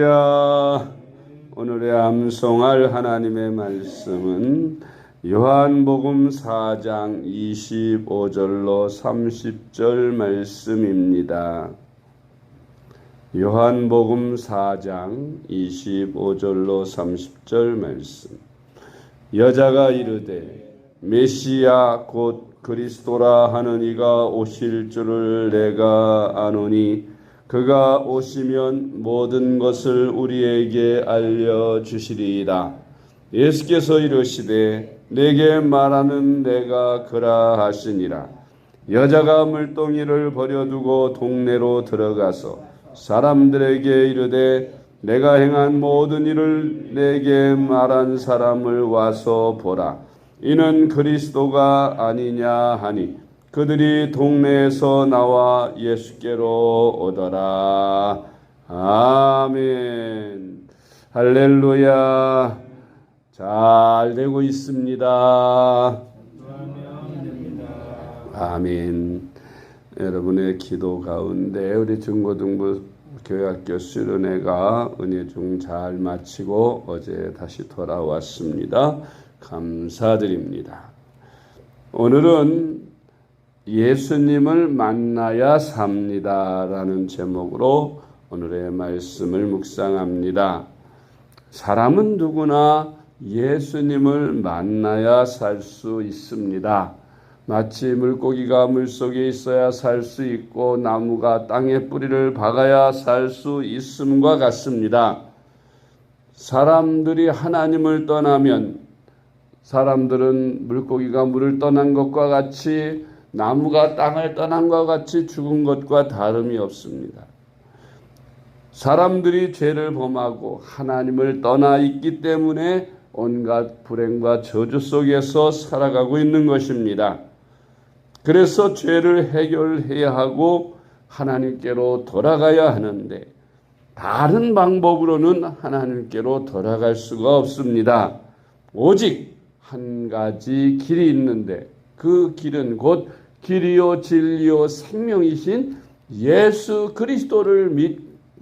할렐루야. 오늘의 암송할 하나님의 말씀은 요한복음 4장 25절로 30절 말씀입니다. 요한복음 4장 25절로 30절 말씀. 여자가 이르되 메시아 곧 그리스도라 하는 이가 오실 줄을 내가 아노니 그가 오시면 모든 것을 우리에게 알려주시리이다. 예수께서 이르시되 내게 말하는 내가 그라 하시니라. 여자가 물동이를 버려두고 동네로 들어가서 사람들에게 이르되 내가 행한 모든 일을 내게 말한 사람을 와서 보라. 이는 그리스도가 아니냐 하니 그들이 동네에서 나와 예수께로 오더라. 아멘. 할렐루야. 잘 되고 있습니다. 아멘. 여러분의 기도 가운데 우리 중고등부 교회학교 수련회가 은혜 중 잘 마치고 어제 다시 돌아왔습니다. 감사드립니다. 오늘은 예수님을 만나야 삽니다라는 제목으로 오늘의 말씀을 묵상합니다. 사람은 누구나 예수님을 만나야 살 수 있습니다. 마치 물고기가 물속에 있어야 살 수 있고 나무가 땅에 뿌리를 박아야 살 수 있음과 같습니다. 사람들이 하나님을 떠나면 사람들은 물고기가 물을 떠난 것과 같이 나무가 땅을 떠난 것과 같이 죽은 것과 다름이 없습니다. 사람들이 죄를 범하고 하나님을 떠나 있기 때문에 온갖 불행과 저주 속에서 살아가고 있는 것입니다. 그래서 죄를 해결해야 하고 하나님께로 돌아가야 하는데 다른 방법으로는 하나님께로 돌아갈 수가 없습니다. 오직 한 가지 길이 있는데 그 길은 곧 길이요 진리요 생명이신 예수 그리스도를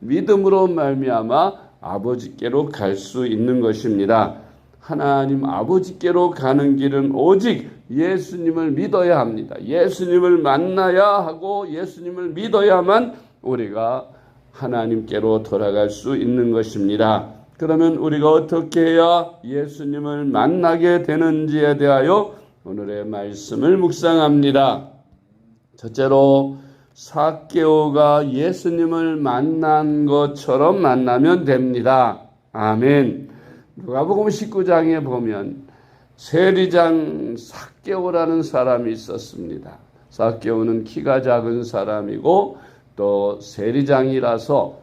믿음으로 말미암아 아버지께로 갈 수 있는 것입니다. 하나님 아버지께로 가는 길은 오직 예수님을 믿어야 합니다. 예수님을 만나야 하고 예수님을 믿어야만 우리가 하나님께로 돌아갈 수 있는 것입니다. 그러면 우리가 어떻게 해야 예수님을 만나게 되는지에 대하여 오늘의 말씀을 묵상합니다. 첫째로 삭개오가 예수님을 만난 것처럼 만나면 됩니다. 아멘. 누가복음 19장에 보면 세리장 삭개오라는 사람이 있었습니다. 삭개오는 키가 작은 사람이고 또 세리장이라서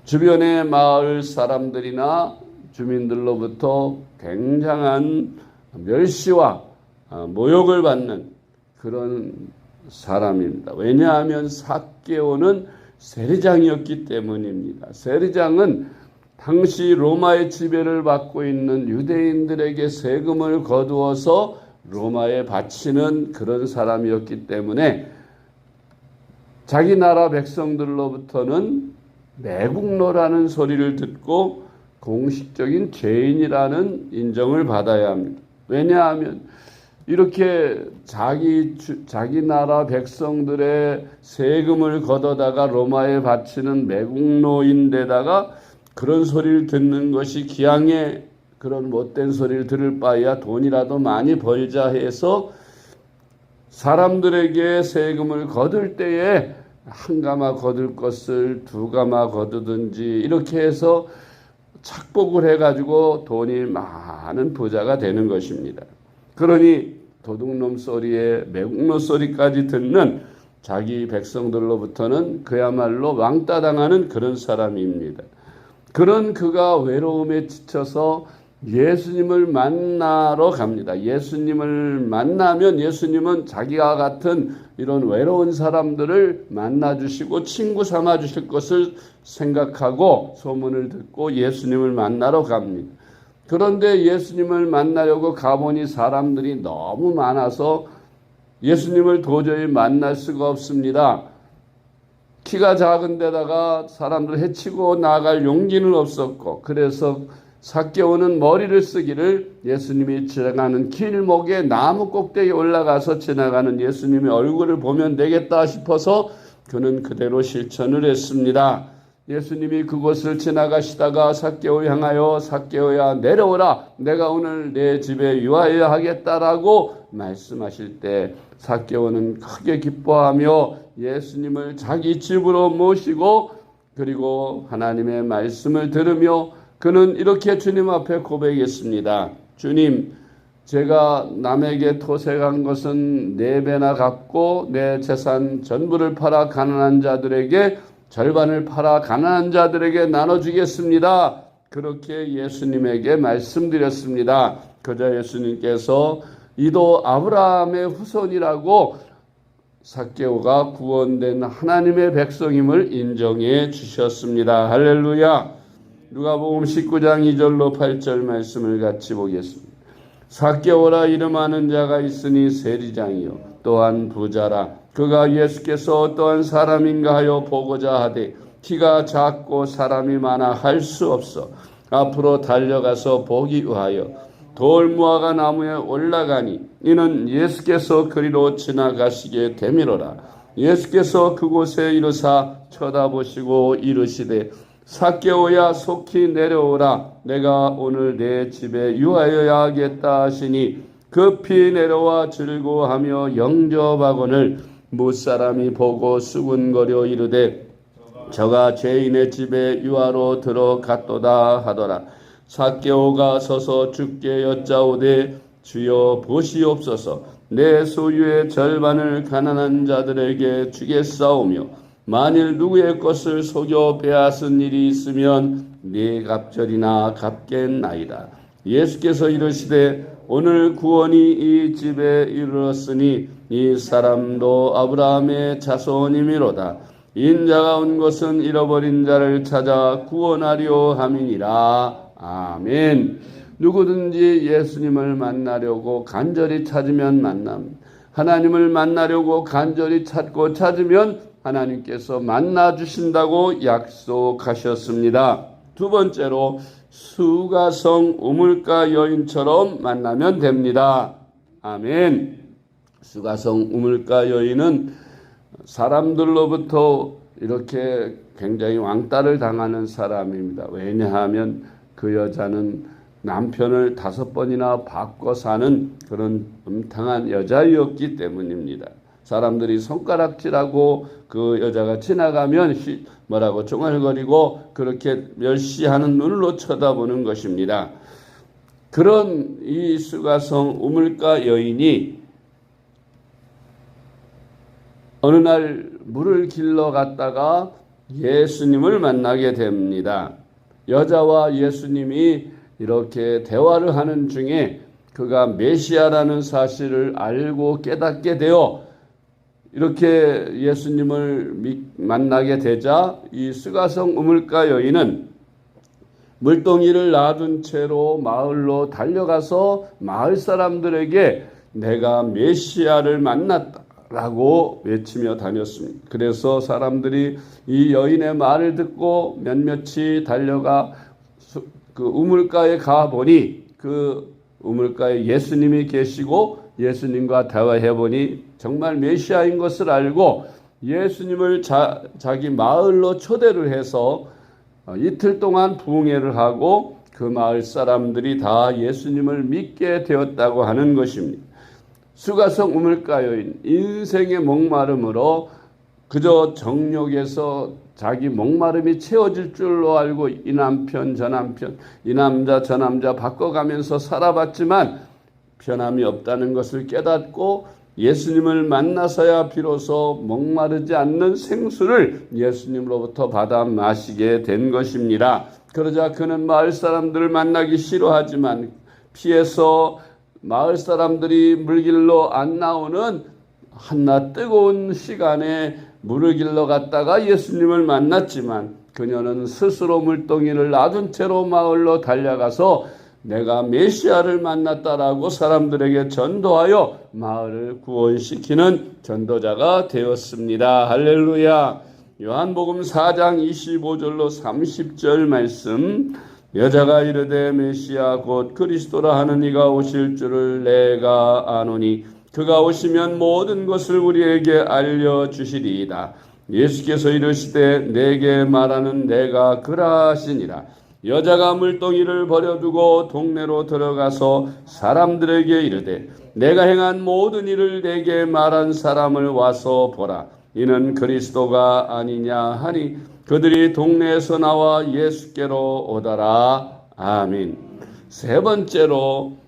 주변의 마을 사람들이나 주민들로부터 굉장한 멸시와 모욕을 받는 그런 사람입니다. 왜냐하면 삭개오는 세리장이었기 때문입니다. 세리장은 당시 로마의 지배를 받고 있는 유대인들에게 세금을 거두어서 로마에 바치는 그런 사람이었기 때문에 자기 나라 백성들로부터는 매국노라는 소리를 듣고 공식적인 죄인이라는 인정을 받아야 합니다. 왜냐하면 이렇게 자기 나라 백성들의 세금을 걷어다가 로마에 바치는 매국노인데다가 그런 소리를 듣는 것이 기왕에 그런 못된 소리를 들을 바에야 돈이라도 많이 벌자 해서 사람들에게 세금을 거둘 때에 한 가마 거둘 것을 두 가마 거두든지 이렇게 해서 착복을 해가지고 돈이 많은 부자가 되는 것입니다. 그러니 도둑놈 소리에 매국노 소리까지 듣는 자기 백성들로부터는 그야말로 왕따 당하는 그런 사람입니다. 그런 그가 외로움에 지쳐서 예수님을 만나러 갑니다. 예수님을 만나면 예수님은 자기와 같은 이런 외로운 사람들을 만나주시고 친구 삼아주실 것을 생각하고 소문을 듣고 예수님을 만나러 갑니다. 그런데 예수님을 만나려고 가보니 사람들이 너무 많아서 예수님을 도저히 만날 수가 없습니다. 키가 작은 데다가 사람들 해치고 나갈 용기는 없었고, 그래서 삭개오는 머리를 쓰기를 예수님이 지나가는 길목에 나무 꼭대기에 올라가서 지나가는 예수님의 얼굴을 보면 되겠다 싶어서 그는 그대로 실천을 했습니다. 예수님이 그곳을 지나가시다가 삭개오 향하여 삭개오야 내려오라, 내가 오늘 내 집에 유하여야 하겠다라고 말씀하실 때 삭개오는 크게 기뻐하며 예수님을 자기 집으로 모시고, 그리고 하나님의 말씀을 들으며 그는 이렇게 주님 앞에 고백했습니다. 주님, 제가 남에게 토색한 것은 4배나 갚고 내 재산 전부를 팔아 가난한 자들에게, 절반을 팔아 가난한 자들에게 나눠주겠습니다. 그렇게 예수님에게 말씀드렸습니다. 그저 예수님께서 이도 아브라함의 후손이라고 삭개오가 구원된 하나님의 백성임을 인정해 주셨습니다. 할렐루야. 누가복음 19장 2절로 8절 말씀을 같이 보겠습니다. 삭개오라 이름하는 자가 있으니 세리장이요 또한 부자라. 그가 예수께서 어떠한 사람인가 하여 보고자 하되 키가 작고 사람이 많아 할 수 없어 앞으로 달려가서 보기 위하여 돌무화과 나무에 올라가니 이는 예수께서 그리로 지나가시게 되미로라. 예수께서 그곳에 이르사 쳐다보시고 이르시되 삭개오야 속히 내려오라, 내가 오늘 내 집에 유하여야 하겠다 하시니 급히 내려와 즐거워하며 영접하거늘 무사람이 보고 수군거려 이르되 저가 죄인의 집에 유하로 들어갔도다 하더라. 삭개오가 서서 주께 여짜오되 주여 보시옵소서, 내 소유의 절반을 가난한 자들에게 주겠사오며 만일 누구의 것을 속여 빼앗은 일이 있으면 네 갑절이나 갚겠나이다. 예수께서 이르시되 오늘 구원이 이 집에 이르렀으니 이 사람도 아브라함의 자손이미로다. 인자가 온 것은 잃어버린 자를 찾아 구원하려 함이니라. 아멘. 누구든지 예수님을 만나려고 간절히 찾으면 만납니다. 하나님을 만나려고 간절히 찾고 찾으면 하나님께서 만나주신다고 약속하셨습니다. 두 번째로 수가성 우물가 여인처럼 만나면 됩니다. 아멘. 수가성 우물가 여인은 사람들로부터 이렇게 굉장히 왕따를 당하는 사람입니다. 왜냐하면 그 여자는 남편을 5번이나 바꿔 사는 그런 음탕한 여자였기 때문입니다. 사람들이 손가락질하고 그 여자가 지나가면 뭐라고 중얼거리고 그렇게 멸시하는 눈으로 쳐다보는 것입니다. 그런 이 수가성 우물가 여인이 어느 날 물을 길러 갔다가 예수님을 만나게 됩니다. 여자와 예수님이 이렇게 대화를 하는 중에 그가 메시아라는 사실을 알고 깨닫게 되어 이렇게 예수님을 만나게 되자 이 수가성 우물가 여인은 물동이를 놔둔 채로 마을로 달려가서 마을 사람들에게 내가 메시아를 만났다라고 외치며 다녔습니다. 그래서 사람들이 이 여인의 말을 듣고 몇몇이 달려가 그 우물가에 가보니 그 우물가에 예수님이 계시고 예수님과 대화해보니 정말 메시아인 것을 알고 예수님을 자기 마을로 초대를 해서 이틀 동안 부흥회를 하고 그 마을 사람들이 다 예수님을 믿게 되었다고 하는 것입니다. 수가성 우물가 여인, 인생의 목마름으로 그저 정욕에서 자기 목마름이 채워질 줄로 알고 이 남편 저 남편, 이 남자 저 남자 바꿔가면서 살아봤지만 변함이 없다는 것을 깨닫고 예수님을 만나서야 비로소 목마르지 않는 생수를 예수님으로부터 받아 마시게 된 것입니다. 그러자 그는 마을 사람들을 만나기 싫어하지만 피해서 마을 사람들이 물길로 안 나오는 한낮 뜨거운 시간에 물을 길러 갔다가 예수님을 만났지만 그녀는 스스로 물동이를 놔둔 채로 마을로 달려가서 내가 메시아를 만났다라고 사람들에게 전도하여 마을을 구원시키는 전도자가 되었습니다. 할렐루야. 요한복음 4장 25절로 30절 말씀. 여자가 이르되 메시아 곧 그리스도라 하는 이가 오실 줄을 내가 아노니 그가 오시면 모든 것을 우리에게 알려주시리이다. 예수께서 이르시되 내게 말하는 내가 그라 하시니라. 여자가 물동이를 버려두고 동네로 들어가서 사람들에게 이르되 내가 행한 모든 일을 내게 말한 사람을 와서 보라. 이는 그리스도가 아니냐 하니 그들이 동네에서 나와 예수께로 오더라. 아멘. 세 번째로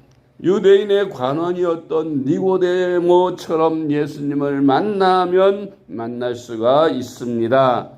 유대인의 관원이었던 니고데모처럼 예수님을 만나면 만날 수가 있습니다.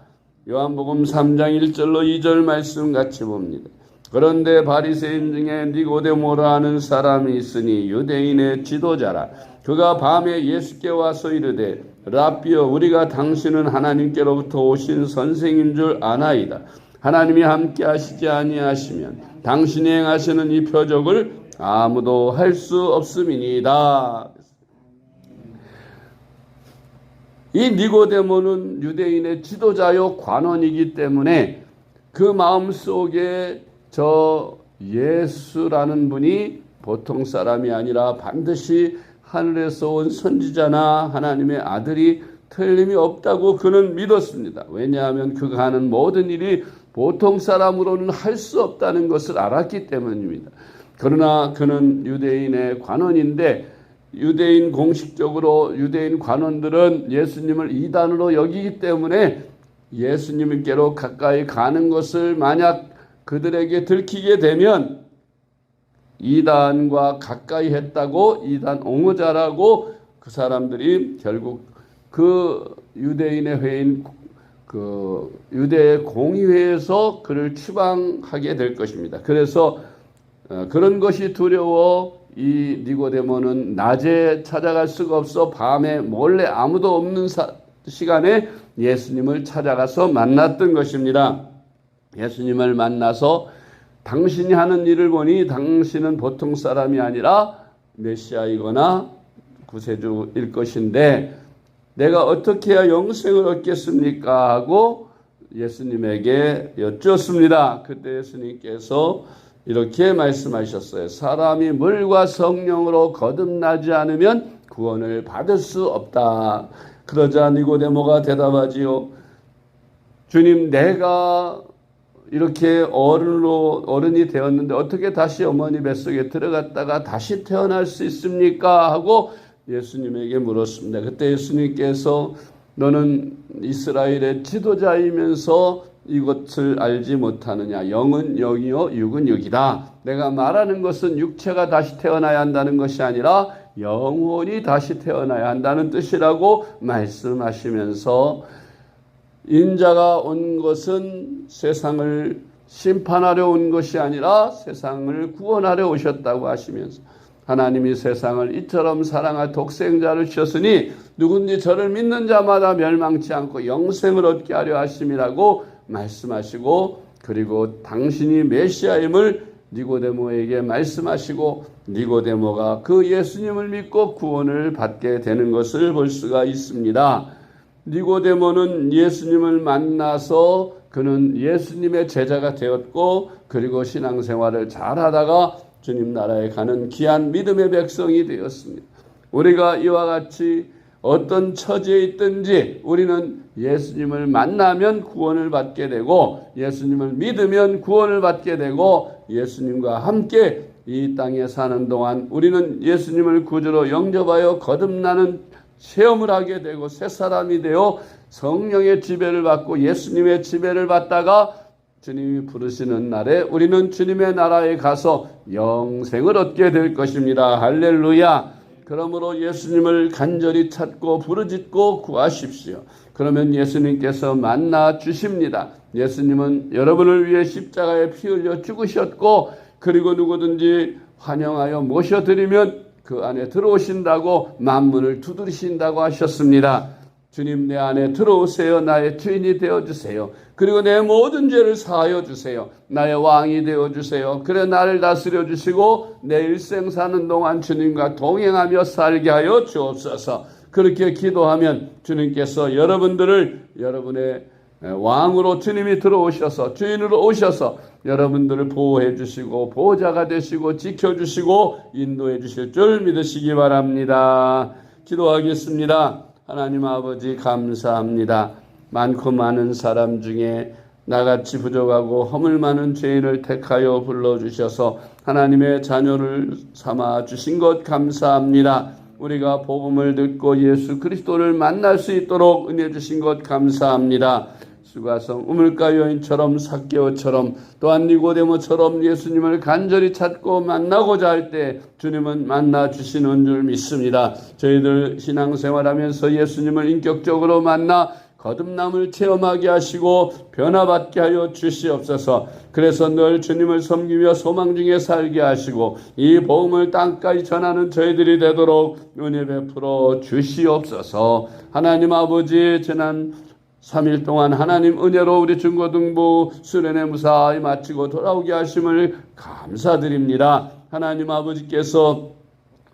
요한복음 3장 1절로 2절 말씀 같이 봅니다. 그런데 바리새인 중에 니고데모라 하는 사람이 있으니 유대인의 지도자라. 그가 밤에 예수께 와서 이르되 랍비여 우리가 당신은 하나님께로부터 오신 선생인 줄 아나이다. 하나님이 함께 하시지 아니하시면 당신이 행하시는 이 표적을 아무도 할 수 없음이니이다. 이 니고데모는 유대인의 지도자요 관원이기 때문에 그 마음속에 저 예수라는 분이 보통 사람이 아니라 반드시 하늘에서 온 선지자나 하나님의 아들이 틀림이 없다고 그는 믿었습니다. 왜냐하면 그가 하는 모든 일이 보통 사람으로는 할 수 없다는 것을 알았기 때문입니다. 그러나 그는 유대인의 관원인데 유대인 공식적으로 유대인 관원들은 예수님을 이단으로 여기기 때문에 예수님께로 가까이 가는 것을 만약 그들에게 들키게 되면 이단과 가까이 했다고 이단 옹호자라고 그 사람들이 결국 그 유대인의 회인 그 유대 공의회에서 그를 추방하게 될 것입니다. 그래서 그런 것이 두려워 이 니고데모는 낮에 찾아갈 수가 없어 밤에 몰래 아무도 없는 시간에 예수님을 찾아가서 만났던 것입니다. 예수님을 만나서 당신이 하는 일을 보니 당신은 보통 사람이 아니라 메시아이거나 구세주일 것인데 내가 어떻게 해야 영생을 얻겠습니까? 하고 예수님에게 여쭈었습니다. 그때 예수님께서 이렇게 말씀하셨어요. 사람이 물과 성령으로 거듭나지 않으면 구원을 받을 수 없다. 그러자 니고데모가 대답하지요. 주님, 내가 이렇게 어른이 되었는데 어떻게 다시 어머니 뱃속에 들어갔다가 다시 태어날 수 있습니까? 하고 예수님에게 물었습니다. 그때 예수님께서 너는 이스라엘의 지도자이면서 이것을 알지 못하느냐. 영은 영이요 육은 육이다. 내가 말하는 것은 육체가 다시 태어나야 한다는 것이 아니라 영혼이 다시 태어나야 한다는 뜻이라고 말씀하시면서 인자가 온 것은 세상을 심판하려 온 것이 아니라 세상을 구원하려 오셨다고 하시면서 하나님이 세상을 이처럼 사랑할 독생자를 주셨으니 누군지 저를 믿는 자마다 멸망치 않고 영생을 얻게 하려 하심이라고 말씀하시고 그리고 당신이 메시아임을 니고데모에게 말씀하시고 니고데모가 그 예수님을 믿고 구원을 받게 되는 것을 볼 수가 있습니다. 니고데모는 예수님을 만나서 그는 예수님의 제자가 되었고 그리고 신앙생활을 잘하다가 주님 나라에 가는 귀한 믿음의 백성이 되었습니다. 우리가 이와 같이 어떤 처지에 있든지 우리는 예수님을 만나면 구원을 받게 되고 예수님을 믿으면 구원을 받게 되고 예수님과 함께 이 땅에 사는 동안 우리는 예수님을 구주로 영접하여 거듭나는 체험을 하게 되고 새 사람이 되어 성령의 지배를 받고 예수님의 지배를 받다가 주님이 부르시는 날에 우리는 주님의 나라에 가서 영생을 얻게 될 것입니다. 할렐루야. 그러므로 예수님을 간절히 찾고 부르짖고 구하십시오. 그러면 예수님께서 만나 주십니다. 예수님은 여러분을 위해 십자가에 피 흘려 죽으셨고 그리고 누구든지 환영하여 모셔드리면 그 안에 들어오신다고 만문을 두드리신다고 하셨습니다. 주님 내 안에 들어오세요. 나의 주인이 되어주세요. 그리고 내 모든 죄를 사하여 주세요. 나의 왕이 되어주세요. 그래 나를 다스려 주시고 내 일생 사는 동안 주님과 동행하며 살게 하여 주옵소서. 그렇게 기도하면 주님께서 여러분들을 여러분의 왕으로 주님이 들어오셔서 주인으로 오셔서 여러분들을 보호해 주시고 보호자가 되시고 지켜주시고 인도해 주실 줄 믿으시기 바랍니다. 기도하겠습니다. 하나님 아버지 감사합니다. 많고 많은 사람 중에 나같이 부족하고 허물 많은 죄인을 택하여 불러주셔서 하나님의 자녀를 삼아 주신 것 감사합니다. 우리가 복음을 듣고 예수 그리스도를 만날 수 있도록 은혜 주신 것 감사합니다. 수가성 우물가 여인처럼 삭개오처럼 또한 니고데모처럼 예수님을 간절히 찾고 만나고자 할 때 주님은 만나 주시는 줄 믿습니다. 저희들 신앙생활하면서 예수님을 인격적으로 만나 거듭남을 체험하게 하시고 변화받게 하여 주시옵소서. 그래서 늘 주님을 섬기며 소망 중에 살게 하시고 이 복음을 땅까지 전하는 저희들이 되도록 은혜 베풀어 주시옵소서. 하나님 아버지, 지난 3일 동안 하나님 은혜로 우리 중고등부 수련회 무사히 마치고 돌아오게 하심을 감사드립니다. 하나님 아버지께서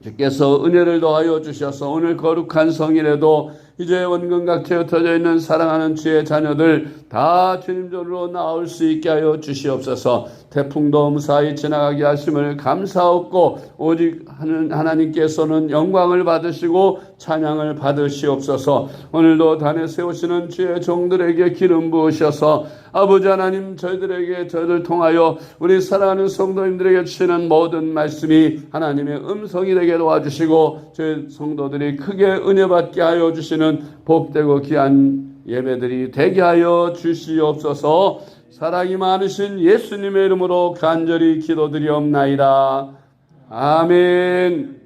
은혜를 더하여 주셔서 오늘 거룩한 성일에도 이제 원근각체 흩어져 있는 사랑하는 주의 자녀들 다 주님께로 나올 수 있게 하여 주시옵소서. 태풍도 무사히 지나가게 하심을 감사하고 오직 하나님께서는 영광을 받으시고 찬양을 받으시옵소서. 오늘도 단에 세우시는 주의 종들에게 기름 부으셔서 아버지 하나님 저희를 통하여 우리 사랑하는 성도님들에게 주시는 모든 말씀이 하나님의 음성이 되게 도와주시고 저희 성도들이 크게 은혜 받게 하여 주시는 복되고 귀한 예배들이 되게 하여 주시옵소서. 사랑이 많으신 예수님의 이름으로 간절히 기도드리옵나이다. 아멘.